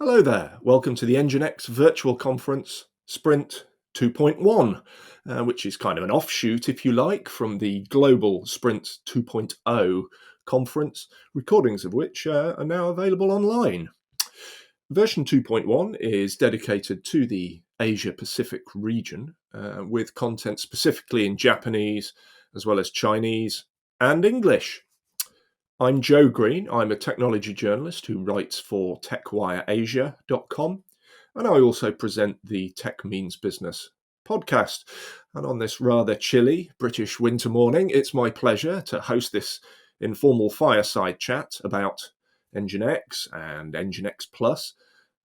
Hello there, welcome to the NGINX virtual conference Sprint 2.1, which is kind of an offshoot, if you like, from the global Sprint 2.0 conference, recordings of which are now available online. Version 2.1 is dedicated to the Asia-Pacific region, with content specifically in Japanese, as well as Chinese and English. I'm Joe Green. I'm a technology journalist who writes for TechWireAsia.com, and I also present the Tech Means Business podcast. And on this rather chilly British winter morning, it's my pleasure to host this informal fireside chat about NGINX and NGINX Plus,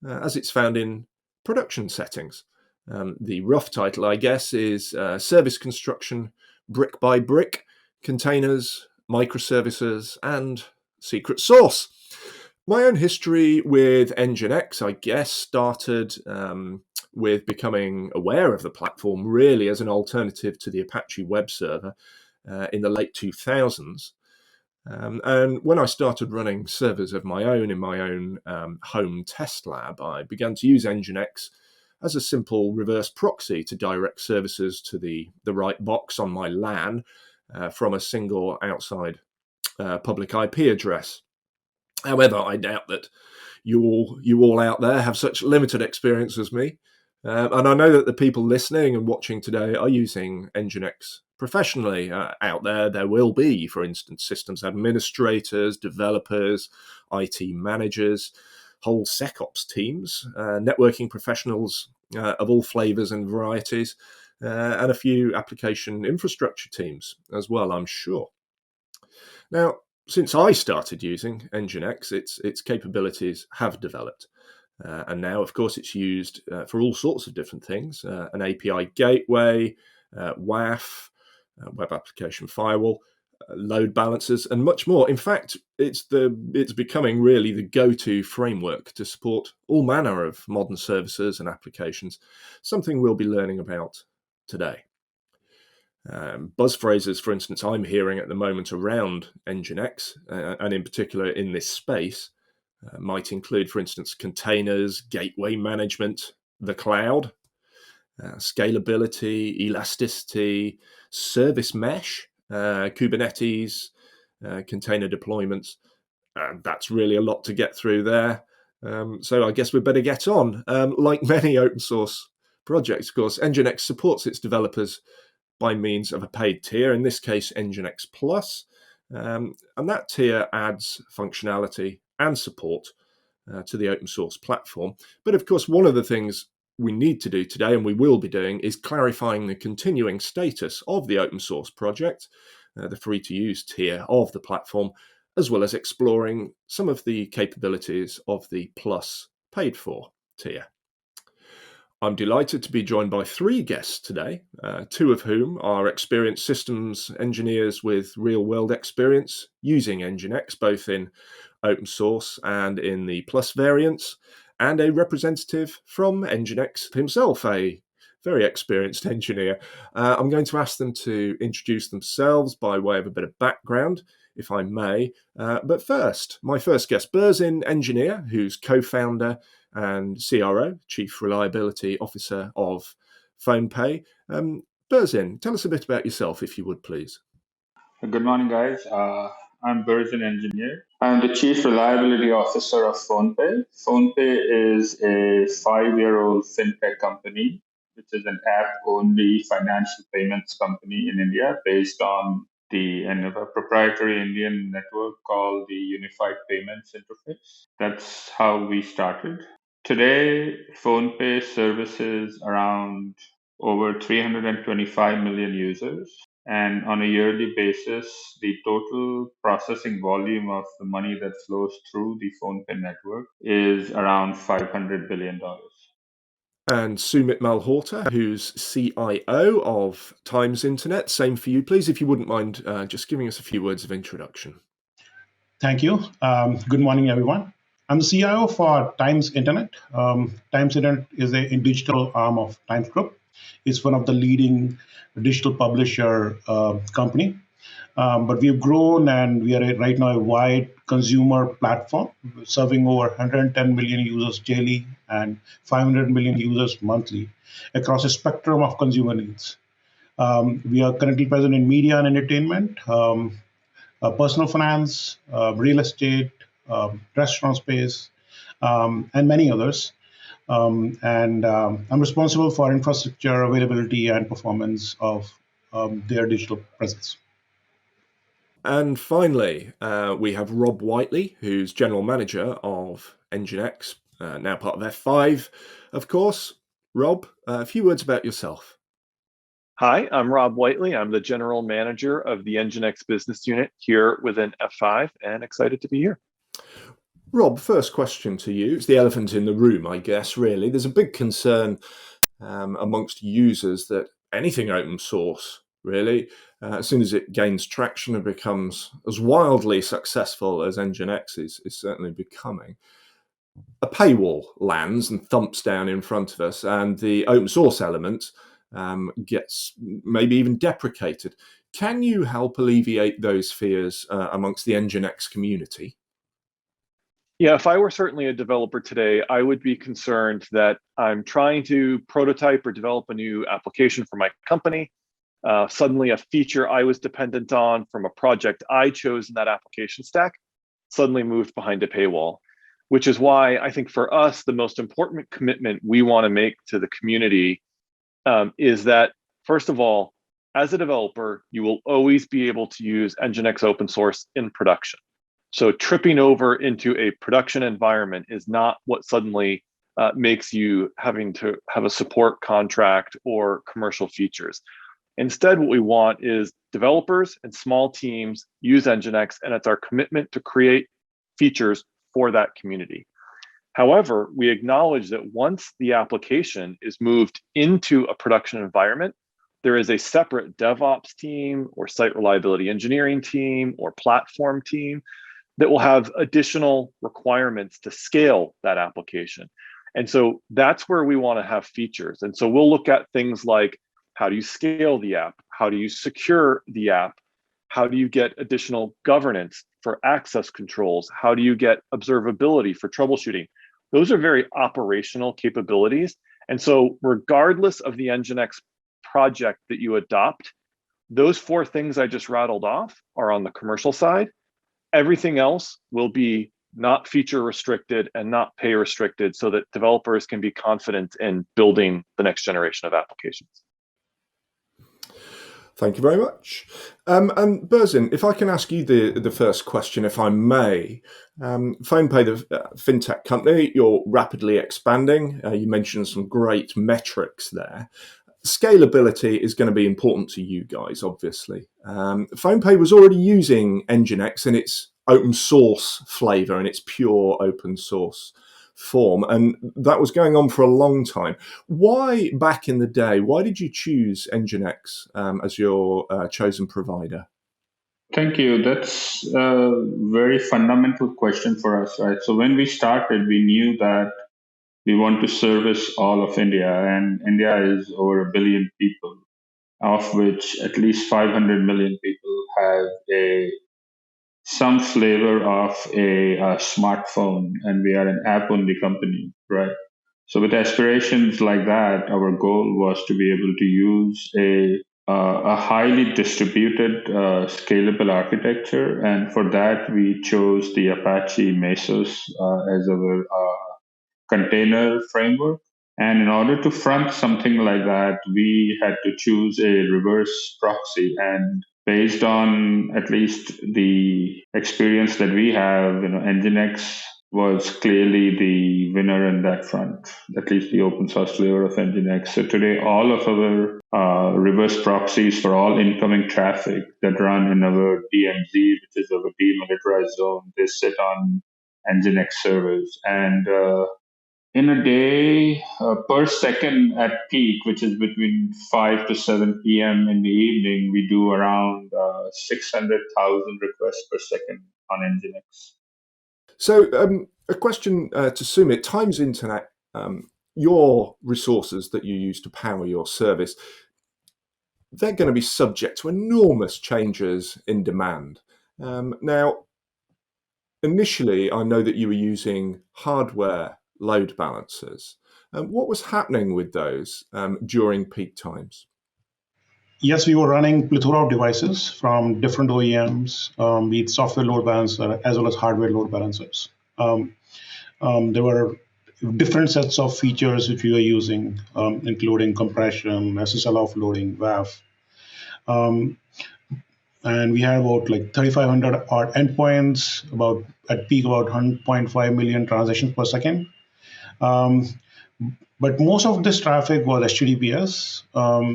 as it's found in production settings. The rough title, I guess, is Service Construction Brick by Brick, Containers, Microservices, and Secret Sauce. My own history with NGINX, I guess, started with becoming aware of the platform really as an alternative to the Apache web server in the late 2000s. And when I started running servers of my own in my own home test lab, I began to use NGINX as a simple reverse proxy to direct services to the right box on my LAN from a single outside public IP address. However, I doubt that you all out there have such limited experience as me. And I know that the people listening and watching today are using NGINX professionally. Out there will be, for instance, systems administrators, developers, IT managers, whole SecOps teams, networking professionals of all flavors and varieties, and a few application infrastructure teams as well, I'm sure. Now, since I started using NGINX, its capabilities have developed. And now, of course, it's used for all sorts of different things, an API gateway, WAF, web application firewall, load balancers, and much more. In fact, it's becoming really the go-to framework to support all manner of modern services and applications, something we'll be learning about today. Buzz phrases, for instance, I'm hearing at the moment around NGINX, and in particular in this space, might include, for instance, containers, gateway management, the cloud, scalability, elasticity, service mesh, Kubernetes, container deployments. That's really a lot to get through there. So I guess we better get on. Like many open source projects, of course, NGINX supports its developers by means of a paid tier, in this case, NGINX Plus. And that tier adds functionality and support to the open source platform. But of course, one of the things we need to do today, and we will be doing, is clarifying the continuing status of the open source project, the free-to-use tier of the platform, as well as exploring some of the capabilities of the Plus paid-for tier. I'm delighted to be joined by three guests today, two of whom are experienced systems engineers with real-world experience using NGINX, both in open source and in the Plus variants, and a representative from NGINX himself, a very experienced engineer. I'm going to ask them to introduce themselves by way of a bit of background, if I may. But first, my first guest, Burzin Engineer, who's co-founder and CRO, Chief Reliability Officer of PhonePE. Burzin, tell us a bit about yourself, if you would, please. Good morning, guys. I'm Burzin Engineer. I'm the Chief Reliability Officer of PhonePE. PhonePE is a 5-year-old fintech company, which is an app-only financial payments company in India based on a proprietary Indian network called the Unified Payments Interface. That's how we started. Today, PhonePE services around over 325 million users. And on a yearly basis, the total processing volume of the money that flows through the PhonePE network is around $500 billion. And Sumit Malhorta, who's CIO of Times Internet. Same for you, please, if you wouldn't mind just giving us a few words of introduction. Thank you. Good morning, everyone. I'm the CIO for Times Internet. Times Internet is a digital arm of Times Group. It's one of the leading digital publisher company. But we've grown, and we are right now a wide consumer platform serving over 110 million users daily and 500 million users monthly across a spectrum of consumer needs. We are currently present in media and entertainment, personal finance, real estate, restaurant space, and many others. I'm responsible for infrastructure, availability, and performance of their digital presence. And finally, we have Rob Whiteley, who's General Manager of NGINX, now part of F5, of course. Rob, a few words about yourself. Hi, I'm Rob Whiteley. I'm the General Manager of the NGINX business unit here within F5 and excited to be here. Rob, first question to you. It's the elephant in the room, I guess, really. There's a big concern amongst users that anything open source, really, as soon as it gains traction and becomes as wildly successful as NGINX is certainly becoming, a paywall lands and thumps down in front of us, and the open source element gets maybe even deprecated. Can you help alleviate those fears amongst the NGINX community? Yeah, if I were certainly a developer today, I would be concerned that I'm trying to prototype or develop a new application for my company. Suddenly a feature I was dependent on from a project I chose in that application stack suddenly moved behind a paywall, which is why I think for us, the most important commitment we want to make to the community is that, first of all, as a developer, you will always be able to use NGINX open source in production. So tripping over into a production environment is not what suddenly makes you having to have a support contract or commercial features. Instead, what we want is developers and small teams use NGINX, and it's our commitment to create features for that community. However, we acknowledge that once the application is moved into a production environment, there is a separate DevOps team or site reliability engineering team or platform team that will have additional requirements to scale that application. And so that's where we want to have features. And so we'll look at things like, how do you scale the app? How do you secure the app? How do you get additional governance for access controls? How do you get observability for troubleshooting? Those are very operational capabilities. And so regardless of the NGINX project that you adopt, those four things I just rattled off are on the commercial side. Everything else will be not feature restricted and not pay restricted so that developers can be confident in building the next generation of applications. Thank you very much. And Burzin, if I can ask you the first question, if I may. PhonePE, the fintech company, you're rapidly expanding. You mentioned some great metrics there. Scalability is going to be important to you guys, obviously. PhonePE was already using NGINX in its open source flavor and its pure open source form, and that was going on for a long time. Why, back in the day, why did you choose NGINX as your chosen provider? Thank you. That's a very fundamental question for us, right? So when we started, we knew that we want to service all of India, and India is over 1 billion people, of which at least 500 million people have some flavor of a smartphone, and we are an app-only company, right? So with aspirations like that, our goal was to be able to use a highly distributed, scalable architecture, and for that we chose the Apache Mesos as our container framework. And in order to front something like that, we had to choose a reverse proxy. And based on at least the experience that we have, NGINX was clearly the winner in that front, at least the open source flavor of NGINX. So today, all of our reverse proxies for all incoming traffic that run in our DMZ, which is our demilitarized zone, they sit on NGINX servers. And in a day, per second at peak, which is between 5 to 7 p.m. in the evening, we do around 600,000 requests per second on NGINX. So a question to Sumit, Times Internet, your resources that you use to power your service, they're going to be subject to enormous changes in demand. Now, initially, I know that you were using hardware load balancers. What was happening with those during peak times? Yes, we were running plethora of devices from different OEMs, be it software load balancer as well as hardware load balancers. There were different sets of features which we were using, including compression, SSL offloading, WAF. And we had about like 3,500 odd endpoints, about at peak about 100.5 million transactions per second. But most of this traffic was HTTPS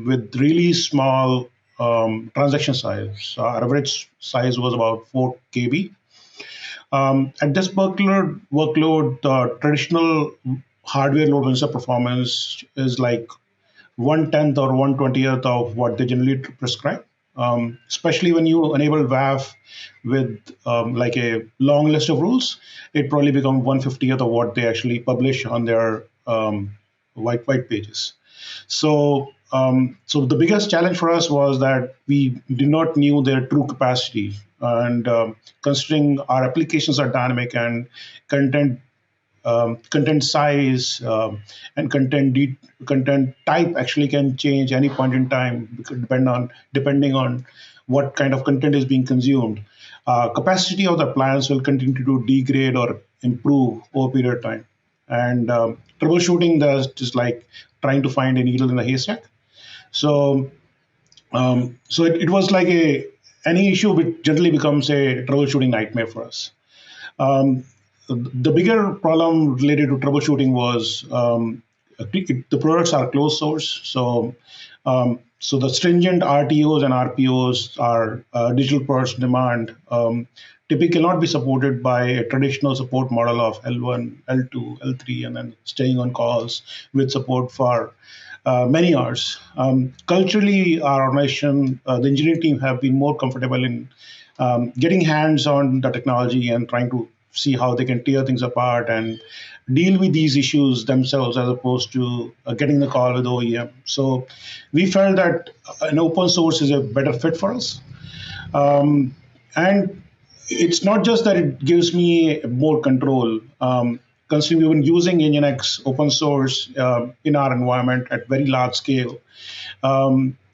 with really small transaction size. Our average size was about 4 KB. At this workload, traditional hardware load balancer performance is like 1/10 or 1/20th of what they generally prescribe. Especially when you enable WAF with like a long list of rules, it probably becomes 1/50th of what they actually publish on their white pages. So the biggest challenge for us was that we did not knew their true capacity, and considering our applications are dynamic and content content size and content type actually can change any point in time depending on what kind of content is being consumed. Capacity of the appliance will continue to degrade or improve over a period of time. And troubleshooting that is like trying to find a needle in a haystack. So it was like any issue which generally becomes a troubleshooting nightmare for us. The bigger problem related to troubleshooting was the products are closed source. So the stringent RTOs and RPOs are digital products demand typically cannot be supported by a traditional support model of L1, L2, L3, and then staying on calls with support for many hours. Culturally, our organization, the engineering team have been more comfortable in getting hands on the technology and trying to see how they can tear things apart and deal with these issues themselves as opposed to getting the call with OEM. So we felt that an open source is a better fit for us. And it's not just that it gives me more control. Considering we've been using NGINX open source in our environment at very large scale,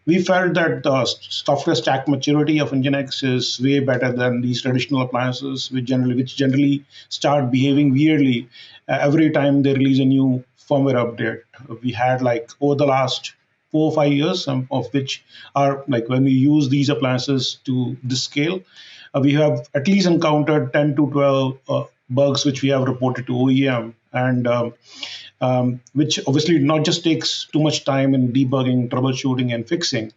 we felt that the software stack maturity of NGINX is way better than these traditional appliances, which generally start behaving weirdly every time they release a new firmware update. We had like over the last 4 or 5 years, of which are like when we use these appliances to this scale, we have at least encountered 10 to 12 bugs which we have reported to OEM, and which obviously not just takes too much time in debugging, troubleshooting, and fixing.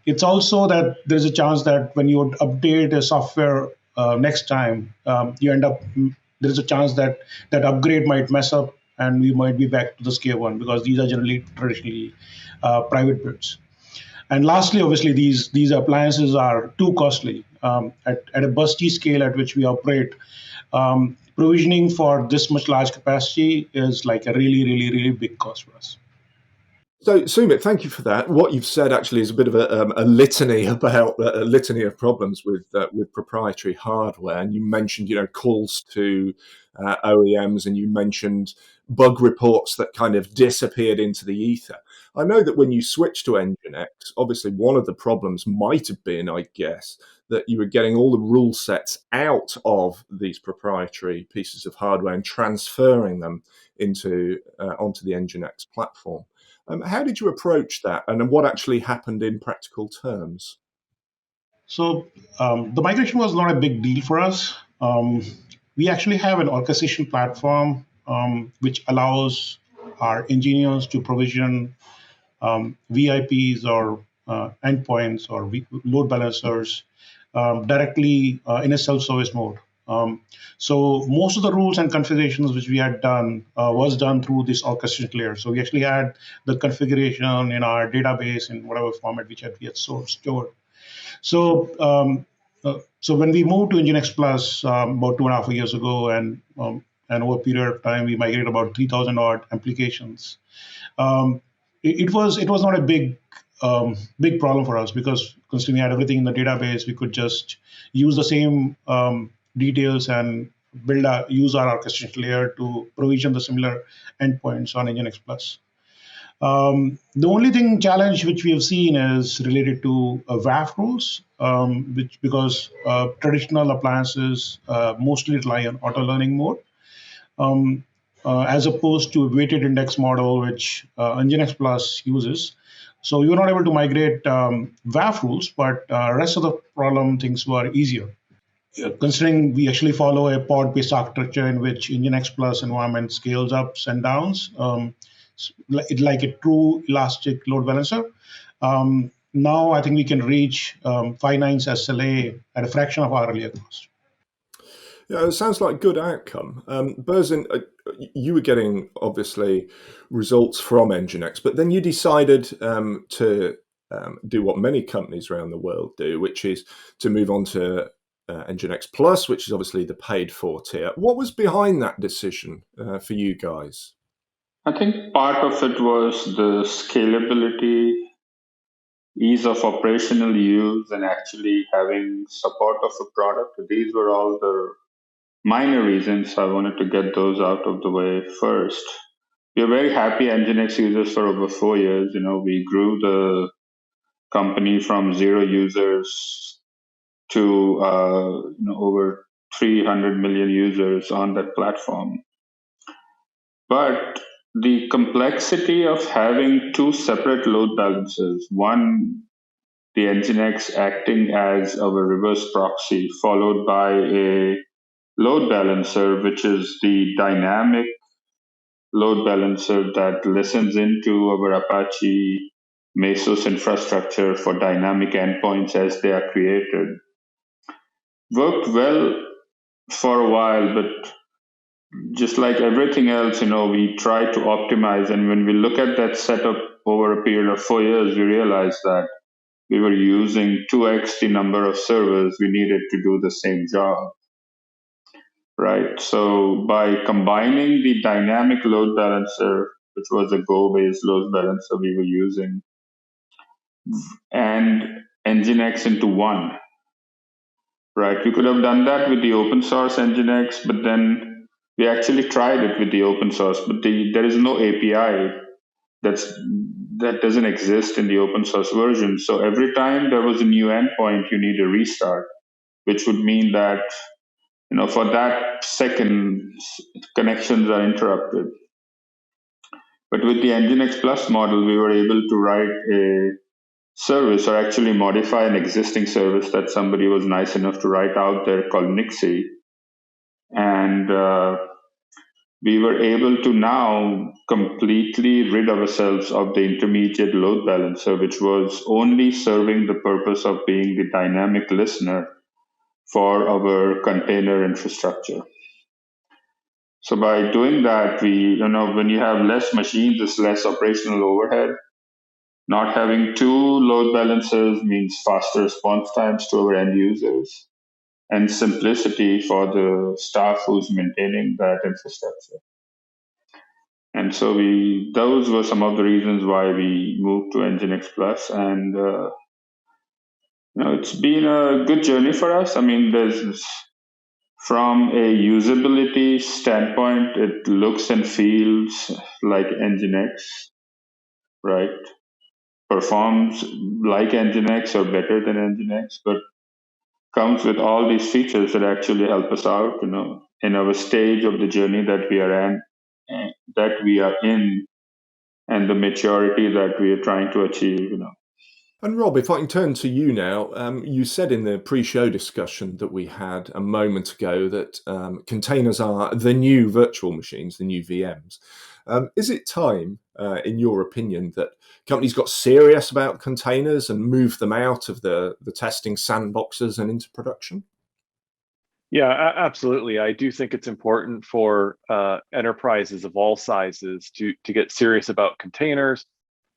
It's also that there's a chance that when you update a software next time, there's a chance that that upgrade might mess up and we might be back to the scale one, because these are generally traditionally private builds. And lastly, obviously, these appliances are too costly. At a busty scale at which we operate, provisioning for this much large capacity is like a really, really, really big cost for us. So, Sumit, thank you for that. What you've said actually is a bit of a litany about a litany of problems with proprietary hardware. And you mentioned, calls to OEMs, and you mentioned bug reports that kind of disappeared into the ether. I know that when you switched to NGINX, obviously one of the problems might have been, I guess, that you were getting all the rule sets out of these proprietary pieces of hardware and transferring them onto the NGINX platform. How did you approach that, and what actually happened in practical terms? So the migration was not a big deal for us. We actually have an orchestration platform which allows our engineers to provision VIPs or endpoints or load balancers directly in a self-service mode. So most of the rules and configurations which we had done was done through this orchestration layer. So we actually had the configuration in our database in whatever format which we had stored. So so when we moved to NGINX Plus about 2.5 years ago, and over a period of time we migrated about 3,000 odd applications. It was not a big big problem for us, because considering we had everything in the database, we could just use the same details and use our orchestration layer to provision the similar endpoints on NGINX Plus. The only challenge which we have seen is related to WAF rules, because traditional appliances mostly rely on auto-learning mode, as opposed to a weighted index model, which NGINX Plus uses. So we were not able to migrate WAF rules, but rest of the problem things were easier. Considering we actually follow a pod-based architecture in which NGINX Plus environment scales ups and downs, like a true elastic load balancer. Now I think we can reach 5 nines SLA at a fraction of our earlier cost. Yeah, it sounds like a good outcome. Burzin, you were getting, obviously, results from NGINX, but then you decided to do what many companies around the world do, which is to move on to NGINX Plus, which is obviously the paid-for tier. What was behind that decision for you guys? I think part of it was the scalability, ease of operational use, and actually having support of a product. These were all the minor reasons. I wanted to get those out of the way first. We are very happy NGINX users for over 4 years. We grew the company from 0 users to over 300 million users on that platform. But the complexity of having 2 separate load balancers, one, the NGINX acting as our reverse proxy, followed by a load balancer, which is the dynamic load balancer that listens into our Apache Mesos infrastructure for dynamic endpoints as they are created. Worked well for a while, but just like everything else, we try to optimize. And when we look at that setup over a period of 4 years, we realized that we were using 2x the number of servers we needed to do the same job. Right. So by combining the dynamic load balancer, which was a Go-based load balancer we were using, and NGINX into one, right? We could have done that with the open source NGINX, but then we actually tried it with the open source, but there is no API that doesn't exist in the open source version. So every time there was a new endpoint, you need a restart, which would mean that for that second, connections are interrupted. But with the NGINX Plus model, we were able to write a service, or actually modify an existing service that somebody was nice enough to write out there called Nixie. And we were able to now completely rid ourselves of the intermediate load balancer, which was only serving the purpose of being the dynamic listener for our container infrastructure. So by doing that, when you have less machines, there's less operational overhead. Not having 2 load balancers means faster response times to our end users and simplicity for the staff who's maintaining that infrastructure. And so those were some of the reasons why we moved to NGINX Plus. And it's been a good journey for us. I mean, from a usability standpoint, it looks and feels like NGINX, right? Performs like NGINX or better than NGINX, but comes with all these features that actually help us out, in our stage of the journey that we are in, and the maturity that we are trying to achieve, And Rob, if I can turn to you now, you said in the pre-show discussion that we had a moment ago that containers are the new virtual machines, the new VMs. Is it time, in your opinion, that companies got serious about containers and moved them out of the testing sandboxes and into production? Yeah, absolutely. I do think it's important for enterprises of all sizes to get serious about containers,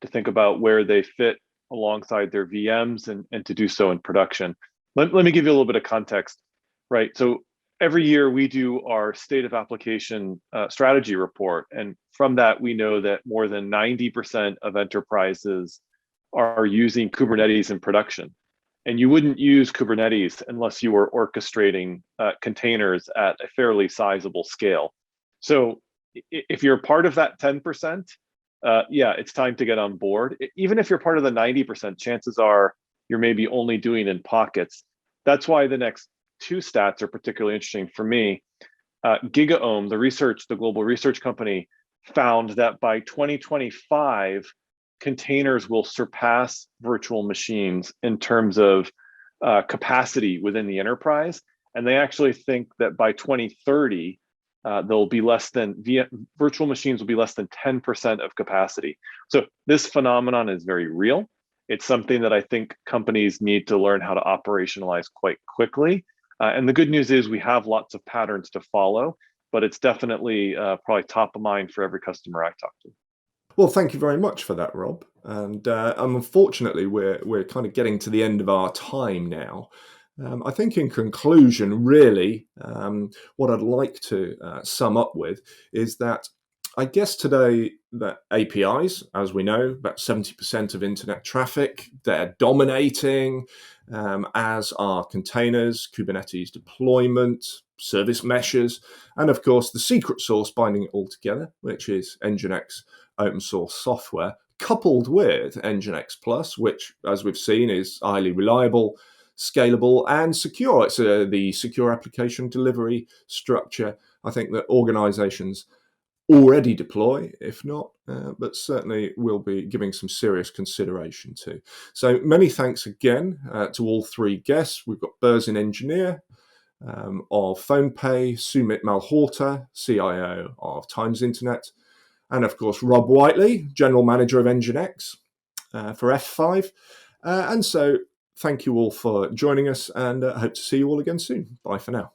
to think about where they fit alongside their VMs and to do so in production. Let me give you a little bit of context, right? So every year we do our state of application strategy report. And from that, we know that more than 90% of enterprises are using Kubernetes in production. And you wouldn't use Kubernetes unless you were orchestrating containers at a fairly sizable scale. So if you're part of that 10%, yeah, it's time to get on board. Even if you're part of the 90%, chances are you're maybe only doing in pockets. That's why the next two stats are particularly interesting for me. GigaOM, the global research company, found that by 2025, containers will surpass virtual machines in terms of capacity within the enterprise. And they actually think that by 2030, they'll be virtual machines will be less than 10% of capacity. So this phenomenon is very real. It's something that I think companies need to learn how to operationalize quite quickly. And the good news is we have lots of patterns to follow, but it's definitely probably top of mind for every customer I talk to. Well, thank you very much for that, Rob. And unfortunately, we're kind of getting to the end of our time now. I think in conclusion, really, what I'd like to sum up with is that I guess today that APIs, as we know, about 70% of internet traffic, they're dominating, as are containers, Kubernetes deployment, service meshes, and of course the secret sauce binding it all together, which is NGINX open source software, coupled with NGINX Plus, which, as we've seen, is highly reliable, scalable, and secure. It's the secure application delivery structure I think that organizations already deploy, if not, but certainly will be giving some serious consideration to. So many thanks again to all three guests. We've got Burzin Engineer of PhonePE, Sumit Malhorta, CIO of Times Internet, and of course Rob Whiteley, General Manager of NGINX for F5. And so thank you all for joining us, and hope to see you all again soon. Bye for now.